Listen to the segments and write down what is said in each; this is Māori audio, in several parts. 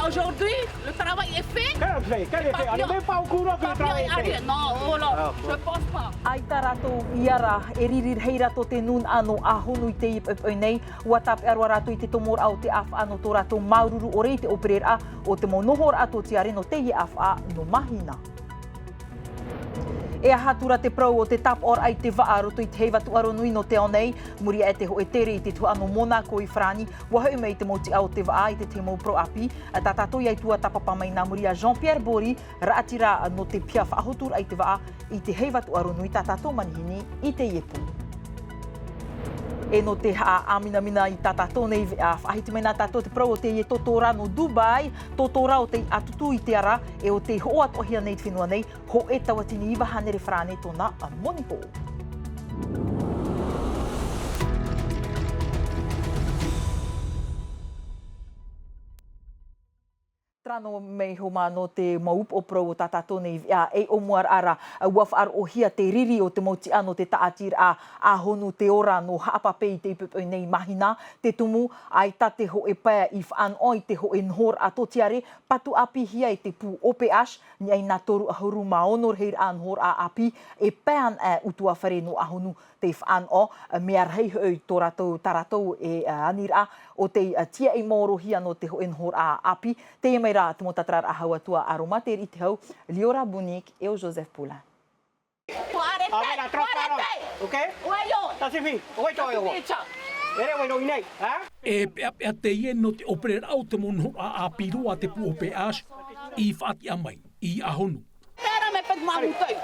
Aujourd'hui, le travail est fait. Quel est fait? On n'est même pas au courant que le travail est fait. Non, je pense pas. Ai tā rātou iara e ririr hei rato te nun ano a honu I te ipoi nei. Ua tape arua rātou I te tomor au te awha ano tō rātou maururu o rei te operera o te monohor ato te areno te hi awha no mahina. E ahatura te prau o te tap or ai te waa roto I te hei watu aro nui no te onei. Muri e te ho e tere I te tua ano mona ko I Frani. Wahau mei te moti au te waa I te te mo pro api. Ta tato iai tua tapapa mai nā muri a Jean-Pierre Bori. Raatira no te pia whaahotur ai te waa I te hei watu aro nui ta tato manihini I te iepu. E no te amina mina I tā tato nei whahiti mai nā tato te prau o te ie totora no Dubai. Totora o te atutu I te ara e o te hoa tohia nei te whenua nei. Ho e tawatini iwa hanere whrane tōna a monipo. Trano mei homa no te maup o pro o tatato nei e o muar ara waf ar o hia te riri o te moti ano te taatir a honu te ora no hapape I te ipipoi nei mahina te tumu ai tate ho e paia I whaanoi te ho e nhor a totiare patu api hia I te pu ope ash ni ai nā toru ahuru maonor heir a nhor a api e paian utua whare no ahonu te whaano mea rei hoi tō ratou taratou e anira o te tia I moro hia no te ho e nhor a api te mai rā te motatrar a haua tua aromate I te hau Liora Bonique e o Joseph Pula. E pea te ie no te operera au te mono a pirua te pu ope ash I whaati amai, I ahonu. Pera me pek mamutai.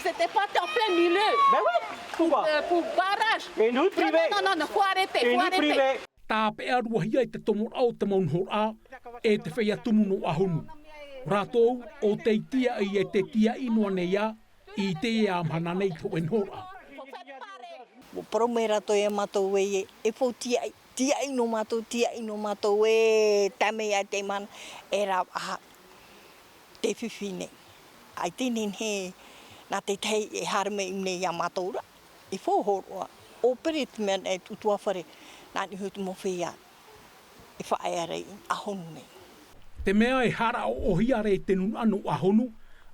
C'était pas en plein milieu. Ben oui, pour barrage. Une route privée. Non, faut arrêter, Une route privée. Tā pea rua hia I te tomor au te maunhor a e te whea tumu no ahonu. Rātou o te tia I e te tia inoa nei a I te e amhana nei to enhor a. Mo promera to e matou e fo tia ino matou e tame a te man era te whiwhine. Ai tenen he nā te tei e harme I nei a matou ra. E fo horoa. O peret man e tutua whare. Nā ni hutu mo whea. E whae rei a honu nei. Te mea e hara o hia re te nun anu ahonu.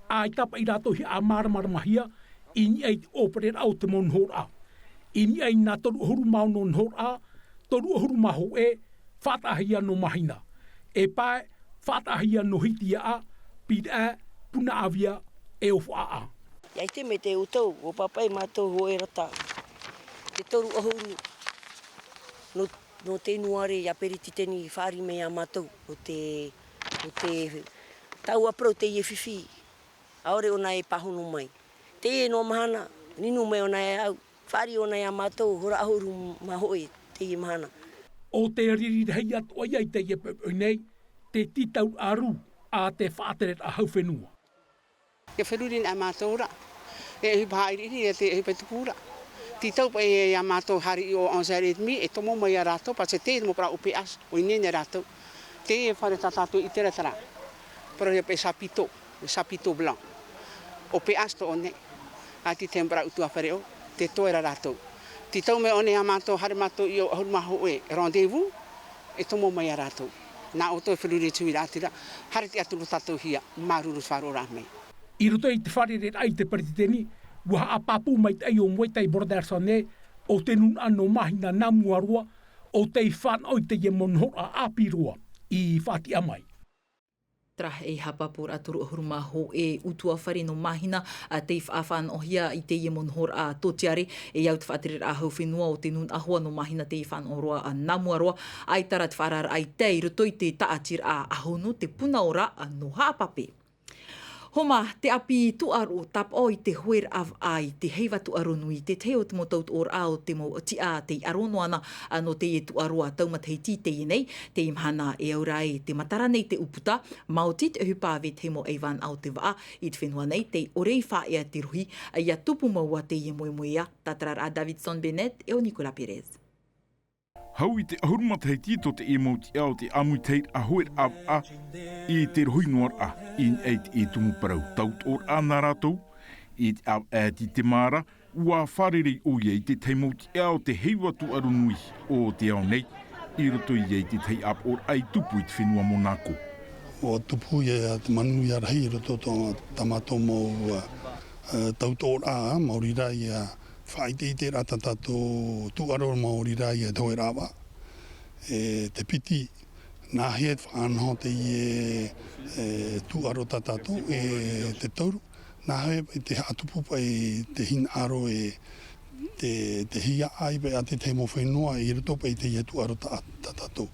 Ai tapa I rato hi a maramarmahia. Ini ei operera au te monhor a. Ini ei nā toru huru mau no nhor a. Toru huru maho e. Whatahia no mahina. E pae whatahia no hitia a. Pida puna avia e o whaa a. Iai te me te utau, o papai mātou ho e rata. Te toru ahuru. No te nuare ia periti teni whaari mea mātou. O te tau aprau te ie whiwhi. Aore ona e pahunu mai. Te e no mahana, ninu mai ona e au. Whaari ona e a mātou, hora ahuru mahoi te ie mahana. O te riri hei atu ai te ie pepoi nei, te titau aru a te whaateret a hauwhenua. Ke wherurin a mātou ra. E hipahairiri e te hipatukura. Titau pa e a mātou hari o anzaret mi, e tomo mai a rātou, pa se te mo pra upe as, o inene rātou. Te e whare tātātou I tera tara. Pero e pe sapito blanc. O pe as to one. A ti tempra utua whare o, te toera rātou. Titau me one a mātou hari mātou I o ahurmaho e rendezvous, e tomo mai a rātou. Nā o toi wheruri tui rātira, hari te aturu tātou hia, maruru wharo rāmei. I roto I te wharere ai te parititeni, waha a papu mai te ai o moetai bordarsane, o te nun ano mahina namuarua, o te whanoi te ie monhora apirua, I whati amai. Tra e hapapur aturu huruma ho e utua whare no mahina a te whaafan o hia I te ie monhor a totiare e iau te whaatere a hau whenua o te nun ahua no mahina te whan o roa a namuaroa ai tara te wharar ai tei roto I te taatir a ahonu te puna ora a no haapape. Homa, te api tuaru tap o I te huer av ai, te heiva tuaru nui, te teo te motaut or ao te mo ti a te aronoana no te e tuarua taumathei ti te nei, te imhana e aura e te matara nei te uputa, mauti te hupāwe te mo eivan au te waa, I te whenua nei te orei wha ea te ruhi, ia tupu maua te ie moemoea, tatrar a Davidson Bennett e o Nicola Perez. Hau I te ahurumata hei tito te e mauti au te amuteit a hoer av a I te rohi noar a in eit I tumu parau taut or a nā rātou I te au te mara, ua wharere o iei te teimoti au te heiwa tu arunui o te au nei, I roto iei te tei ap or ai tupu I te whenua Monako. O tupu ia te manu ia rahi roto tō tamato mo tautor a Māori rā ia whaite I te rata tato tuaro Māori rā ia toi rawa. Te piti nā hea whanho te tuaro tatato te tauru. Nā hea te atupu pai te hina aro te hia ai pai a te te mo whenua I roto pai te tuaro tatato.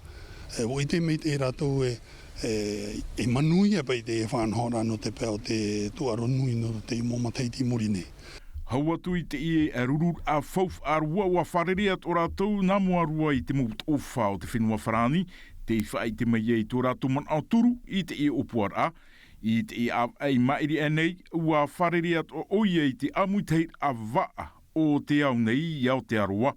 O I te mei te rato e manuia pai te whanhora no te pēo te tuaro nui no te mo mataiti muri nei. Hau atu I te ie a rurur a fauf a rua wa wharere at o rātou nā mua rua I te mūt ofa o te whenua wharani, te I whai te mai ei tō rātou man au turu I te ie opuar a, I te ie a ei mairi anei, ua wharere at o oi ei te amuitei a waa o te au nei I au te aroa,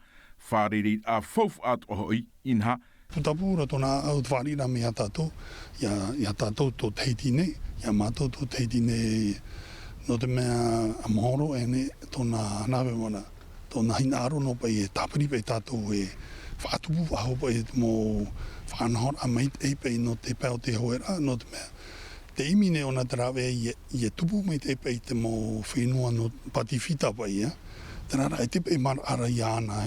wharere a fauf at o hoi inha. Putapura tōna au twarira me a tātou, ia tātou tō teiti nei, ia mātou tō teiti nei, no te mea a mahoro ene tōna hanawe wana, tōna hina aro no pai tāpiri pai tātou whaatupu aho pai mō whanahor a meit ei pai no te pēo te hoera, no te mea. Te imi ne ona te rawe I tupu meit ei pai te mō whenua no patifita pai, te rara e te pai mar ara iana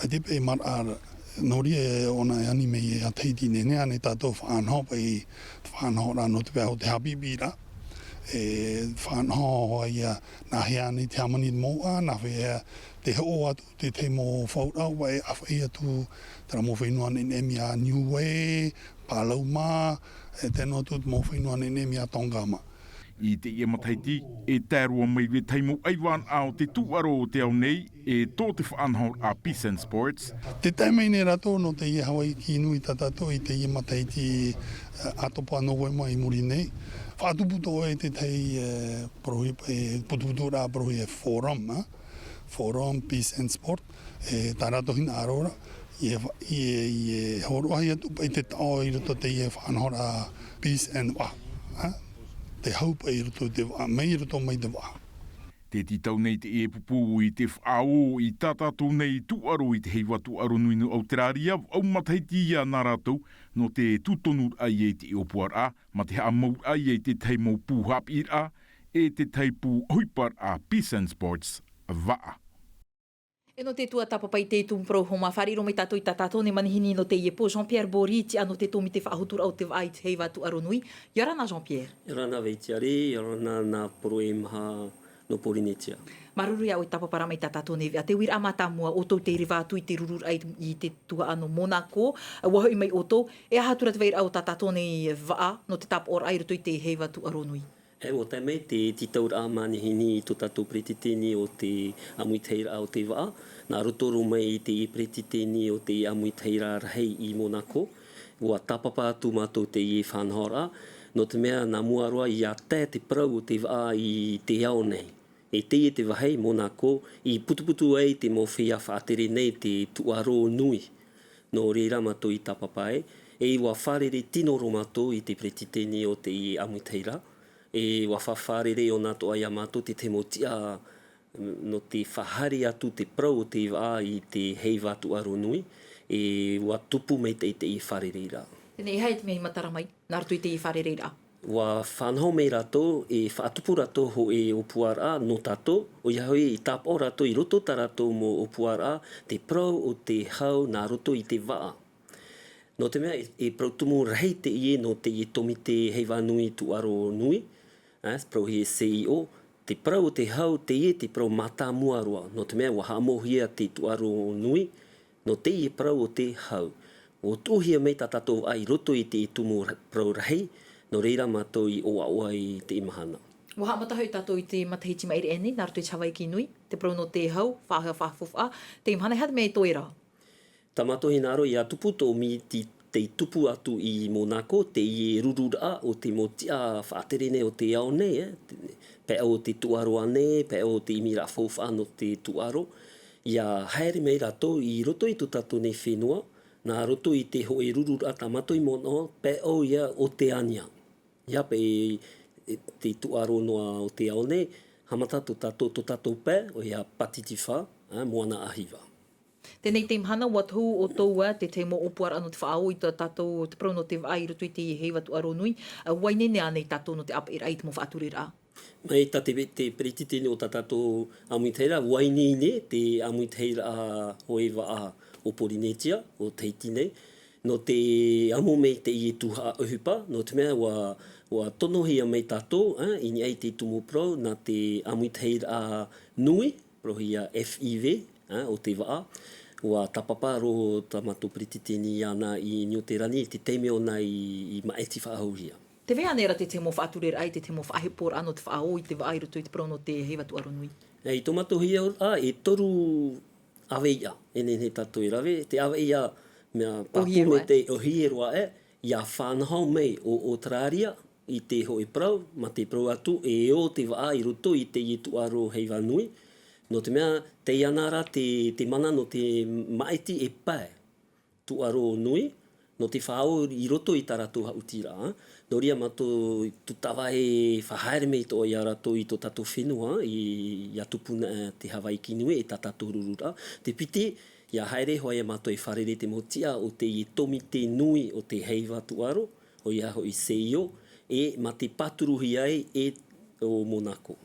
e te pai mar ara, Nori ona e anime a teiti ne nea ne tātou whanho pai whanho rā no te pēho te hapipira. Whanho ia nā hea ni te amani moa, nā whea te heo atu te mo whaurau pai a whai atu tera mo whenua ne nemi a New Way, Palauma, tēnō atu mo whenua ne nemi a Tongama. I te ia mataiti, e tērua mai we taimu aiwan ao te tuaro o te au nei, e tō te whaanhor a Peace and Sports. Te taimai nei rato no te ia Hawaii ki nui tatato I te ia mataiti atopa no wai mai muri nei. Whaatuputo e te tei prohi putuputu rā prohi Forum, Peace and Sport, tā rato hina arora. I horohai atu pai te tao I roto te ia whaanhor a Peace and Wa. Te haupa I roto te wa, mai roto mai te wa. Te titau nei te e pupu I te whaao I tatatou nei tuaro I te heiwa tuaro nui no Aotearia, au mataiti ia nā rātou no te tutonur ai e te opuar a, ma te hamau ai e te teimo pūhap ir a, e te teipu hoipar a Peace and Sports waa. E no te tua tapa pai te tumpro homa whariro mai tātou I tātou ne manihini no te iepo Jean-Pierre Boriti ano te tomi te whaahutura o te vai te heiwa tu aronui. Yorana Jean-Pierre. Yorana veitiari, yorana nā poro e maha no Porinetia. Maruru ia o tapa para mai tātou nevi. A te wira amatamua o tau te riva atu I te rurur ai I te tua ano Monaco. Wahoi mai o tau. E ahatura te weira au tātou nei waa no te tapa or ai roto I te heiwa tu aronui. E o te mei te titaura a manihini I tō tātou pretiteni o te amuiteira o te waa. Nā rotoro mai te pretiteni o te amuiteira rahei I Monaco. Ua tapapa atu mātou te I whanhora. No te mea nā muaroa I a te parau o te waa I te ao nei. E te wahei Monaco I putuputu ai te mo whia whaatere nei te tuaro nui. No reira mātou I tapapa e ua wharere tino ro mātou I te pretiteni o te I amuiteira. E wa whawharere o nāto ai a mātou te motia no te whahari atu te prau o te waa I te heiwa tu aro nui, e wa tupu mei te I wharereira. Tēnei hei te mehi matara mai, nā rato I te I wharereira. Wa whanau mei rato, e whaatupu rato ho e opuara no tato, o ia hoi I tāpo rato I roto ta rato mo opuara, te prau o te hau nā roto I te waa. No te mea, e prautumu rei te ie no te I tomi te heiwa nui tu aro nui, prau he CEO, te prau o te hau te ie te prau mata muaroa, no te mea wa hamohia te tuaro nui, no te ie prau o te hau. O tūhia mei ta tātou ai roto I te tumu prau rahi, no reira mātou I oa oa I te imahana. Wa hamata hau tātou I te matahiti mairi ene, nā rato I Hawaii ki nui, te prau no te hau, whahea whafofa, te imahana hea mea toera. Ta mātou hinaro I a tupu tō mi te tupu atu I Monaco, te I rurura o te motia whaaterene o te ao nei, pe o te tuaro ane, pe o te imira whauwha no te tuaro. Ia haere mei rato I roto I tu tātou nei whenua, nā roto I te hoe rurura ta mātou I mono, pe o ia o te ania. Ia pe te tuaro noa o te ao nei, hamata tō tātou pē, o ia patitiwha, moana ahiwa. Tēnei te mhana watu o toua, te te mo opuara anō te whaau i tātou te prono te ai roto i te heiwa tu aro nui. Wainene anei tātou no te apa ira i te mo whaaturira. Mai ta te perititini o tātou amuiteira, wainene te amuiteira hoewa a o Polinesia, o Teitine. No te amo mei te i tuha uhupa, no te mea wa tonohia mei tātou, ini ai te tumu pro, na te amuiteira nui, prohia FEV, o te waa. Wa tapapa ro tamato perititini ana i Newterani, te teime ona i maeti whaahauhia. Te wea nera te mo whaaturira ai, te mo whaahepor anō te whaao i te waai roto i te prono te heiwa tu aro nui. I tomato hia e toru aveia, he tātou i rawe, te aveia mea papu me te ohieroa ia whanahau mei o Traria i te hoi prau, ma te prau atu, o te waa i roto i te i tu aro heiwa nui. No te mea, te ianara, te mana no te maiti e pae tu aro nui, no te whao i roto i tā rātou hautira. No ria mato tu tawa e whahaere mei to i a rātou i tō tātou whenua, i atupuna te Hawaii kinue e tā tātou rurura. Te piti, ia haere hoa e mato e wharere te motia o te i tomi te nui o te heiwa tu aro, o ia hoi seio, ma te paturuhi ai o Monaco.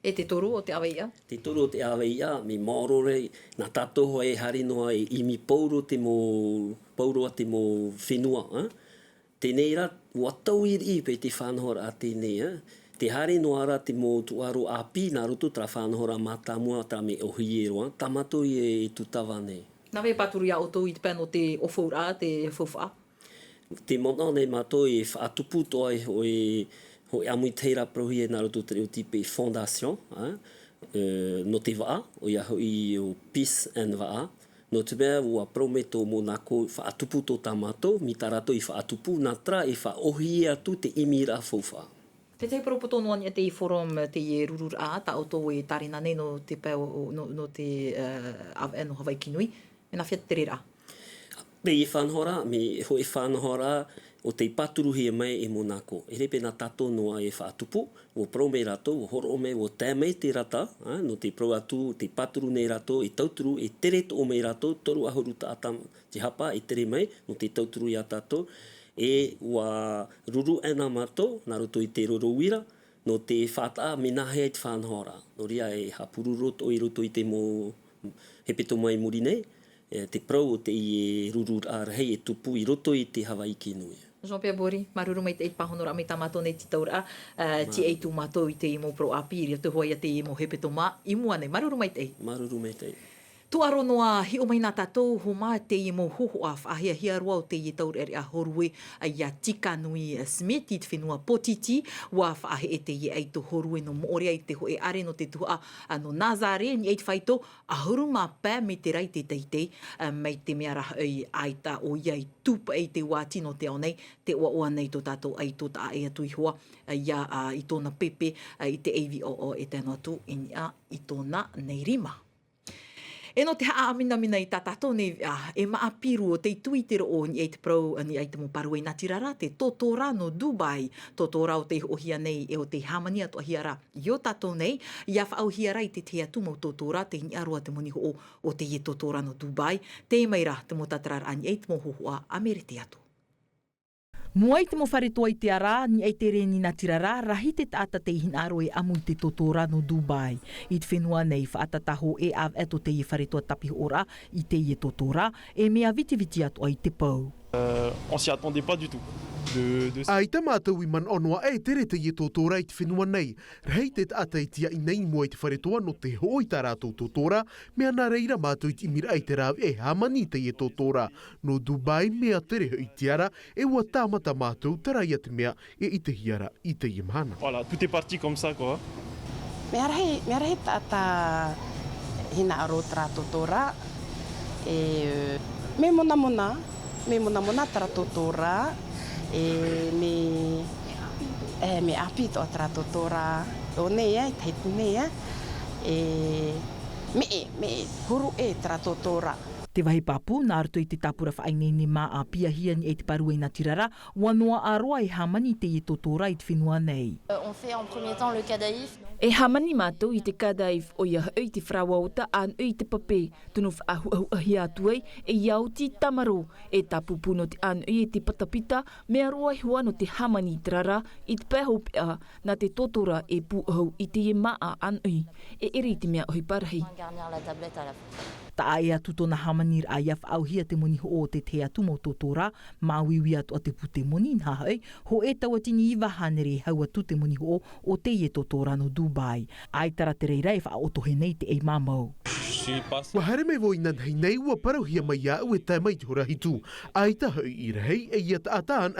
E te toru o te aweia? Te toru o te aweia, me maorore, nā tātou hoa e hari noa e imi pauro te mo whenua. Tēnei rā, ua tau iri pe te whanahora a tēnei. Te hari noa rā te mo tuaro api, nā roto tra whanahora mātamua tra me ohi e roa, tamato i tu tawa nei. Nā wei paturu ia o tō i te pēno te ofura, te whawha? Te mona nei mato e whaatupu toa hoi amuiteira prohi e nā roto te reo tipe fondation, no te waa, o ia hoi o Peace and Waa. No te mea ua prometo Monaco whaatupu tō tamato, mi tā rato i whaatupu nā tra e whaohi atu te imira fauwha. Te te paropoto noa ni te i forum te i rurur a, ta o tō e tarina nei no te pēo, no te no Hawaii kinui, e nā whiat te rera? Me i whanhora, me hoi whanhora, o te paturuhi e mai e Monaco. E repe nā tātou noa e whaatupu, o prome rato, o horo me, o tēmei te rata, no te pro atu, te paturu nei rato, e tauturu, e tere to o mei rato, toru ahuru ta atam te hapa, e tere mai, no te tauturu i a tātou, e ua ruru ena mato, nā roto i te rorowira, no te whata me nahe ai te whanhora. No ria e hapuru roto i roto i te mo hepeto mai muri nei, te prau o te i ruru arahei e tupu i roto i te Hawaii kinui. Jean-Pierre Bori, maruru mai te i pahonora me tamato nei titaura, ti ei tu mato i te imo pro apiri, te hoi a te imo hepeto mā, i mua nei, maruru mai te i. Maruru mai te i. Tu aro noa hi o mai nā tātou ho mā te i mo hoho a whaahia hia roa o te i taur eri a horue a ia tika nui smeti te whenua potiti wa whaahe e te i ei to horue no moore ai te hoe are no te tua no Nazare ni eit whaito a huru mā pā me te rai te teitei mei te mea raha ai aita o iai tupa ei te wā tino te au nei te oa nei to tātou ai to ta e atu i hoa ia i tōna pepe i te AVO e tēnā tu i tōna nei rima. E no te haa mina i tātātou nei e maapiru o te tuitero o ni eit prau ni eit mo paru e natirara te totora no Dubai. Totora o te ohia nei e o te hamania to hiara i o tātou nei. Ia whaau hiara i te tea tumo totora te ni aroa te moniho o te i totora no Dubai. Te meira te mo tatarara ni eit mo hohoa a mere te atu. Mua i te mo wharetoa i te ara, ni ei te re ni nga tirara, rahi te taata te hinaro e amu i te totora no Dubai. I te whenua nei whaatataho e av eto te i wharetoa tapi ora i te i totora, e mea viti atu ai te pau. On s'y attendait pas du tout. Ai ta mātou i man onoa e tere te i tōtora i te whenua nei. Rei te taata i tia i nei mua i te wharetoa no te hoi tā rātou tōtora, mea nā reira mātou i te imira i te rāw e hamani te i tōtora. No Dubai mea tere i tiara e ua tāmata mātou tara i te mea e i te hiara i te i mana. Voilà, tout est parti comme ça, quoi. Mea rahi tāta hina aro tara tōtora e me mona tara tōtora me api to tara tōtora o nei ai teiti nei me huru e tara tōtora. Te wahi papu, nā ruto I te tapura whainene mā a piahia ni e te paru i nā tirara, wanoa aroa e hamani te I totora I te whenua nei. On fait en premier temps le cadaïf. E hamani mātou I te kadaif o ia hau te whrawauta an ui te pape, tunu whaahuahi atuei e iau ti tamaro, e tapu puno te an ui e te patapita, mea roa hua no te hamani trara I te pēho pēa na te totora e puhau I te e maa an ui, e eri te mea oi parahi. Ta ea tutona hamanir a ia whaauhia te moni ho o te te atumo totora, mā wiwi atu a te pute moni nā hei, ho e taua tini I wahanere haua tu te moni ho o te ie totora no Dubai. Ai tara te reira e whaotohe nei te ei mamau. Wa hare me voi nan hei nei ua parauhia mai au e tai mai te horahi tū. Ai ta hau I rehei e ia ta ataan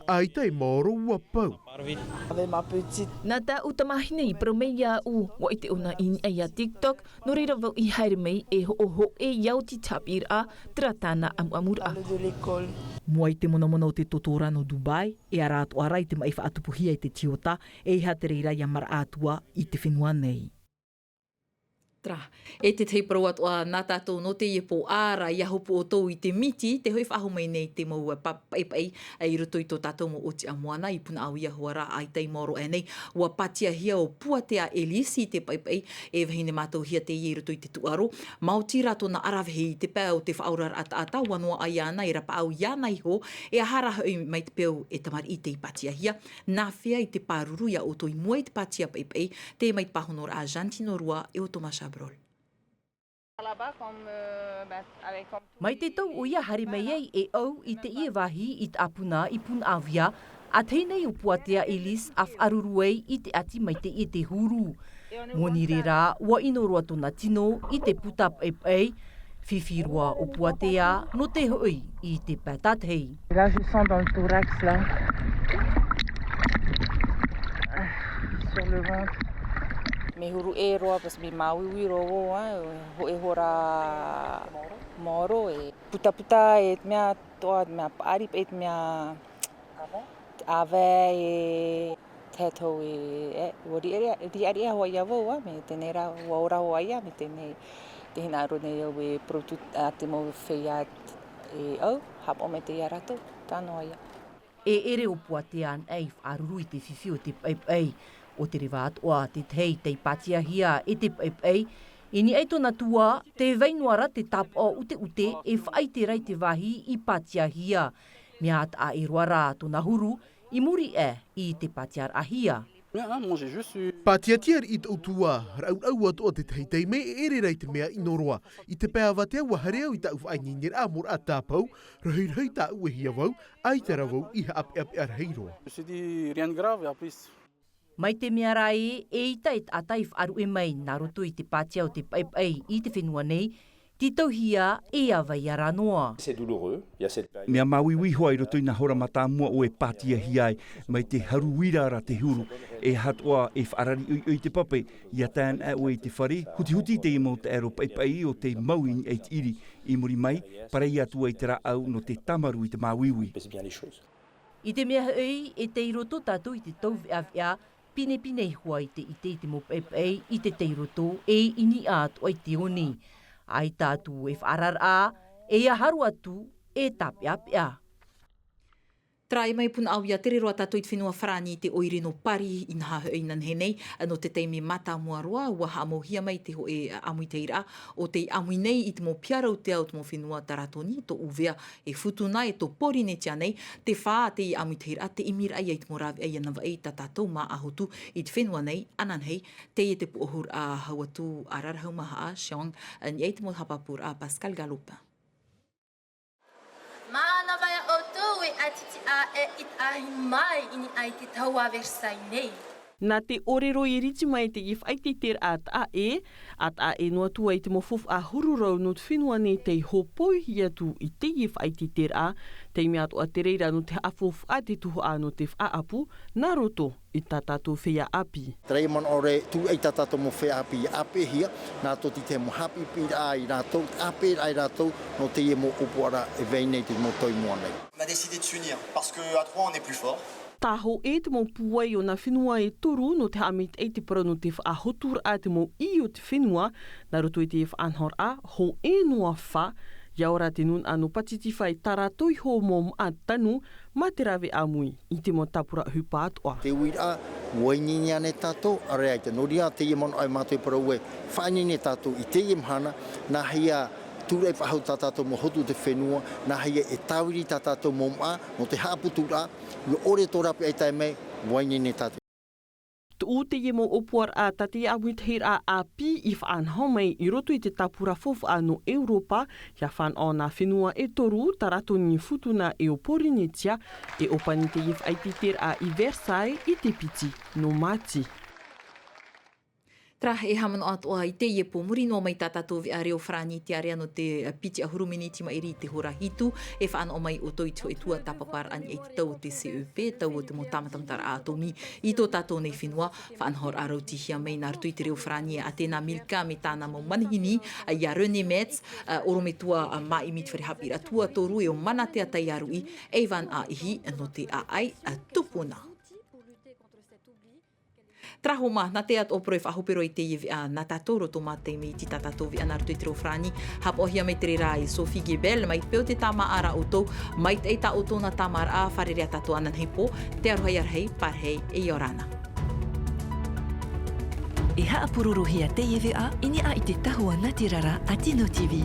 ai tai moro ua pau. Nā tā utamahine I paromei ia u, wa I te ona in ai a TikTok, no reira vau I haere mei e ho e iau ti tapir a tira tāna amura. Mua I te mona o te totora no Dubai, e ara atu arai te mai whaatupuhia I te tiota, e iha te reira ia mara atua I te whenua nei. Tra, e te tei parau atua nā tātou no te iepo āra I ahopu o tau I te miti, te hoi whaho mai nei te maua papai I roto I tō tātou mo oti a moana, I puna au ia huara ai tei moro e nei, ua patia hia o puatea Elisi te paipai, e wahine mātou hia te I roto I te tuaro, mauti rato na arawehi I te pēo te whaaurar ata wanoa ai ana, I rapa au iana iho, e ahara hoi mai te pēo e tamari I te I patia hia, nā whea I te pāruru ia o toi mua I te patia paipai, te mai te pahonora a Jantino Rua e o Tomasha Brol. Mai te tau o ia hari mai ei e au I te ie wahi I te apuna I pun awia, a teinei o puatea Elis a wharuruei I te ati mai te ie te huru. Moni rera, ua inoroa tona tino I te puta pei, whiwhirua o puatea no te hoi I te patatei. Là, je sens dans le thorax, là. Sur le ventre. Me huru e roa, pas me mauiwi roa, ho e hora moro, e puta e mea toa, mea paari, e mea ave e teto e wari eri hoa ia voa, me tenera ora hoa ia, me tene te hina aro nei au e protu a te mau whea e au, hapo me te iarato, tānoa ia. E ere o puatea an ei whaaruru I te whiwhi o te paipai, o te rewa atoa te tei te patia hia e te paipai, ini ei tona tua te veinuara te tapa o ute e whai te rei te wahi I patia hia. Mea at a e roara tona huru, I muri I te patiar a hia. Patia tiar I tautua, rau atoa te teitei me e ere rei te mea inoroa. I te pēa watea wa hareau I tau whainginir a mor a tāpau, rahirhei tā ue hia wau, ai te rawau iha api ar heiroa. Mai te mea rai e ita e atai wharu e mai nā roto I te patia o te paipai I te whenua nei, ti tauhia e awai ara noa. Mea mauiwi hoa I roto I nā hora matāmua o e patia hiai, mai te haruwira ara te huru, e hatoa e whaarari ui te pape, ia tān a ue I te whare, huti te imau te ero paipai o te mauin e te iri, I muri mai, parei atua I te rau no te tamaru I te mauiwi. I te mea hei e te iroto tātou I te tau awea, pine hua I te mo paipai I te teiroto e ini atu ai te oni. Ai tātu e whaarar a, e aharu atu e tapia. Trai mai puna au ia tere roa tātou I te whenua wharani te oire no pari I nā hauinan he nei, no te teimi mata mua roa, ua hamohia mai te ho e amui teira, o te amui nei I te mo piarau te au te mo whenua taratoni, to uvea e futuna e to pori ne tia nei, te whā te I amui teira, te imira ai te mo rawi ai anawa ei ta tātou mā ahotu I te whenua nei, anan hei, te I te puohur a hauatu a rarahau maha a Siong, ni ei te mo hapapur a Pascal Galupa. Mana vai o tau e atiti a e it ahi mai ini ai te taua versai nei. Nā te orero I riti mai te if ai te ter at a e noa tua I te mofof a hururau no te whenua nei te hopoi hi atu I te if ai te ter a, te mea ato a te reira no te afof a te tuho a no te whaapu, nā roto I tātātou whea api. Trei man ore tu ai tātātou mo whea api ape hia, nā toti te mo hapi pi ai rātou, ape ai rātou no te ie mo upuara e veinei te mo toi mua nei. On a décidé de s'unir parce qu'à trois on est plus fort. Taho e te mo puai o nā whenua e toru no te amit e te para no te whaahotur a te mo I o te whenua, nā roto I te whaanhor a, ho e noa wha, Ia ora te nun anu patiti whai taratoi ho mō a tanu ma te rawe amui i te mo tapura hupa atoa. Te uira, wainini ane tato, are ai te noria te ie mono ai mātou paraue, whainini tato i te ie mhana, na hia tūrei whahau tātātou mo hotu te whenua, na hia e tawiri tātātou mō maa, no te hāputura, i ore tō rapi ai tai mei, wainini tato. Tu te ie mo opuar a tate a withir a api i whaanhau mai i roto i te tapura fofu no Europa, ia whan o nā whenua e toru, tarato ni futuna e o Porinetia, e opani te if aititer a i Versailles i te piti no Mati. Tra e hamano atoa i te ie pomuri no mai tātātou vi a reo whrani te area no te piti a huruminiti mai iri te hora hitu e whaano mai o toi e tua tapapar ani e te tau o te CEP, tau o te mo tamatamtara atomi i tō tātou nei whenua whaanhor a rauti hia mai nā rutui te reo whrani a tēnā Milka me tāna mau manihini i a René Metz oro me tua mai mit whare a tua toru e o mana te atai arui Evan a ihi no te a ai a tupuna. Trahoma, na te at opero e whahopero i te iwi a na tātoro tō mātei me i ti tātātou vi anartu i te reo whrani. Hap ohia me tere rā i Sophie Gebel, mai peo te tāma ara o tō, mai te eita o tōna tāmar a wharerea tātou anan hei pō, te aruhai arhei, parhei e iorana. E haapururu hia te iwi a, ini a i te tahua natirara a Tino TV.